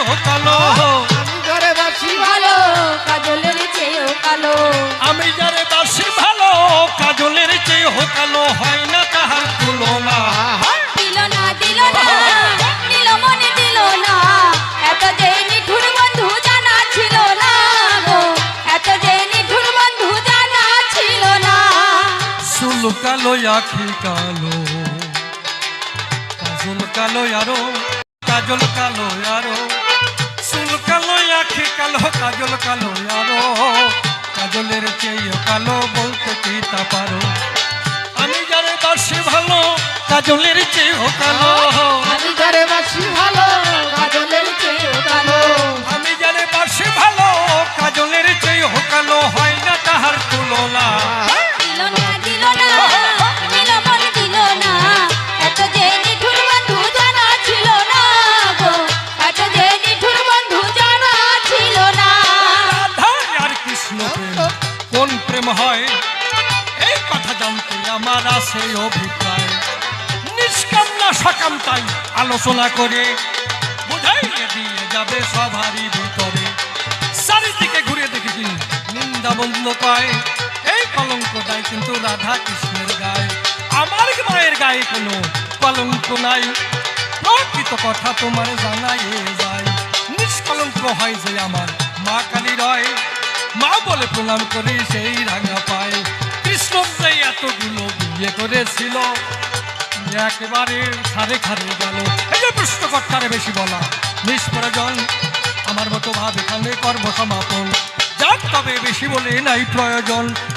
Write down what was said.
চেয়েও কালো, আমি যারে বাসি ভালো কাজলের চেয়েও কালো, আমি যারে বাসি ভালো কাজলের চেয়েও কালো, হয় না তাহার তুলনা। দিল না দিল না দিল মনে দিল না, এত যে নিঠুর বন্ধু জানা ছিল না গো, এত যে নিঠুর বন্ধু জানা ছিল না। চুল কালো আখি কালো, কাজল কালো আরো, কাজল কালো আরো, চুল কালো আখি কালো, কাজল কালো আরো, কাজলের চেয়ে কালো বলতে কি তা পারো। আমি যারে বাসি ভালো কাজলের চেয়েও কালো, আমি যারে বাসি ভালো কাজলের চেয়েও কালো, আমি যারে বাসি ভালো কাজলের চেয়েও কালো, হয় না তাহার তুলনা। দিল না দিল না দিল মনে দিল না, এত যে নিঠুর বন্ধু জানা ছিল না গো, এত যে নিঠুর বন্ধু জানা ছিল না। রাধা আর কৃষ্ণ প্রেম কোন প্রেম হয়, এই কথা জানতে আমার আছে অভিপ্রায়। নিষ্কাম না সকাম তাই আলোচনা করে বুঝাইয়ে দিয়ে যাবে সবারই ভিতরে। চারিদিকে ঘুরে দেখেছি নিন্দা বন্ধ পায়, এই কলঙ্ক দেয় কিন্তু রাধা কৃষ্ণের গায়ে। আমার মায়ের গায়ে কোনো কলঙ্ক নাই, প্রকৃত কথা তোমার জানাই যায়। নিষ্কলঙ্ক হয় যে আমার মা কালী রয়, মা বলে প্রণাম করি সেই রাঙা পায়। কৃষ্ণ যে এতগুলো বিয়ে করেছিল একেবারে খারে খারে গেল, এই যে প্রশ্নকর্তারে বেশি বলা নিষ্প্রয়োজন, আমার মতো ভাব এখানে কর্ম সমাপন, যাক তবে বেশি বলে নাই প্রয়োজন।